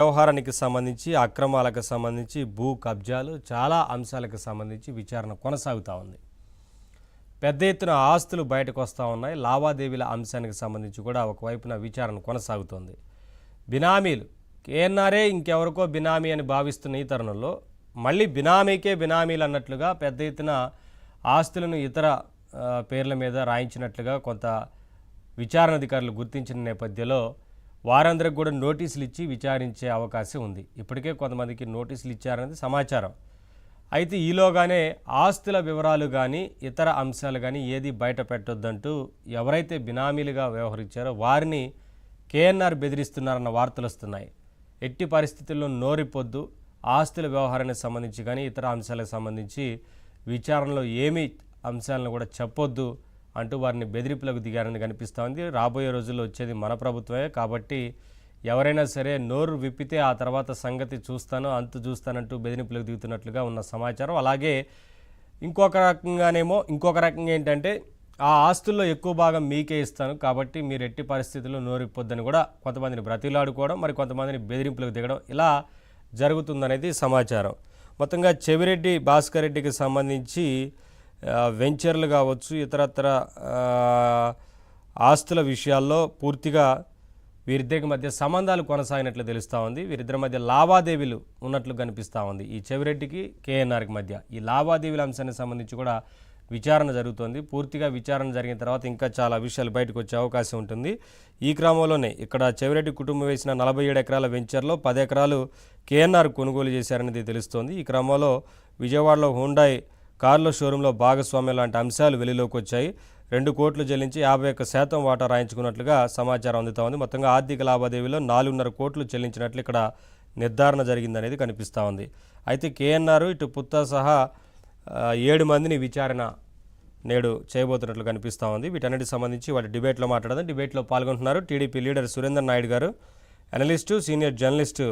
వ్యవహారానికి సంబంధించి అక్రమాలకు సంబంధించి భూ కబ్జాలు చాలా అంశాలకు సంబంధించి విచారణ కొనసాగుతూ ఉంది. పెద్ద ఎత్తున ఆస్తులు బయటకు వస్తూ ఉన్నాయి. లావాదేవీల అంశానికి సంబంధించి కూడా ఒకవైపున విచారణ కొనసాగుతోంది. బినామీలు కేఎన్ఆర్ఏ ఇంకెవరికో బినామీ అని భావిస్తున్న ఈ తరుణంలో మళ్ళీ బినామీకే బినామీలు అన్నట్లుగా పెద్ద ఎత్తున ఆస్తులను ఇతర పేర్ల మీద రాయించినట్లుగా కొంత విచారణ అధికారులు గుర్తించిన నేపథ్యంలో వారందరికి కూడా నోటీసులు ఇచ్చి విచారించే అవకాశం ఉంది. ఇప్పటికే కొంతమందికి నోటీసులు ఇచ్చారనేది సమాచారం. అయితే ఈలోగానే ఆస్తుల వివరాలు కానీ ఇతర అంశాలు కానీ ఏది బయట పెట్టొద్దంటూ ఎవరైతే బినామీలుగా వ్యవహరించారో వారిని కేఎన్ఆర్ బెదిరిస్తున్నారన్న వార్తలు వస్తున్నాయి. ఎట్టి పరిస్థితుల్లో నోరిపోద్దు, ఆస్తుల వ్యవహారానికి సంబంధించి కానీ ఇతర అంశాలకు సంబంధించి విచారణలో ఏమీ అంశాలను కూడా చెప్పొద్దు అంటూ వారిని బెదిరింపులకు దిగారని కనిపిస్తూ ఉంది. రాబోయే రోజుల్లో వచ్చేది మన ప్రభుత్వమే కాబట్టి ఎవరైనా సరే నోరు విప్పితే ఆ తర్వాత సంగతి చూస్తాను అంతు చూస్తానంటూ బెదిరింపులకు దిగుతున్నట్లుగా ఉన్న సమాచారం. అలాగే ఇంకొక రకంగా ఏంటంటే ఆ ఆస్తుల్లో ఎక్కువ భాగం మీకే ఇస్తాను కాబట్టి మీరు ఎట్టి పరిస్థితుల్లో నోరిప్పొద్దని కూడా కొంతమందిని బ్రతిలాడుకోవడం, మరి కొంతమందిని బెదిరింపులకు దిగడం ఇలా జరుగుతుందనేది సమాచారం. మొత్తంగా చెవిరెడ్డి భాస్కర్ రెడ్డికి సంబంధించి వెంచర్లు కావచ్చు, ఇతరత్ర ఆస్తుల విషయాల్లో పూర్తిగా వీరిద్దరి మధ్య సంబంధాలు కొనసాగినట్లు తెలుస్తూ ఉంది. వీరిద్దరి మధ్య లావాదేవీలు ఉన్నట్లు కనిపిస్తూ ఉంది. ఈ చెవిరెడ్డికి కేఎన్ఆర్కి మధ్య ఈ లావాదేవీల అంశానికి సంబంధించి కూడా విచారణ జరుగుతోంది. పూర్తిగా విచారణ జరిగిన తర్వాత ఇంకా చాలా విషయాలు బయటకు వచ్చే అవకాశం ఉంటుంది. ఈ క్రమంలోనే ఇక్కడ చెవిరెడ్డి కుటుంబం వేసిన 47 ఎకరాల వెంచర్లో 10 ఎకరాలు కేఎన్ఆర్ కొనుగోలు చేశారనేది తెలుస్తోంది. ఈ క్రమంలో విజయవాడలో హుండాయ్ కార్ల షోరూంలో భాగస్వామ్యం లాంటి అంశాలు వెలుగులోకి వచ్చాయి. 2 కోట్లు చెల్లించి 51% వాటా రాయించుకున్నట్లుగా సమాచారం అందుతూ ఉంది. మొత్తంగా ఆర్థిక లావాదేవీలో 4.5 కోట్లు చెల్లించినట్లు ఇక్కడ నిర్ధారణ జరిగిందనేది కనిపిస్తూ ఉంది. అయితే కేఎన్ఆర్ ఇటు పుత్త సహా 7 మందిని విచారణ నేడు చేయబోతున్నట్లు కనిపిస్తూ ఉంది. వీటన్నిటికి సంబంధించి వాటి డిబేట్లో మాట్లాడదాం. డిబేట్లో పాల్గొంటున్నారు టీడీపీ లీడర్ సురేందర్ నాయుడు గారు, అనలిస్టు, సీనియర్ జర్నలిస్టు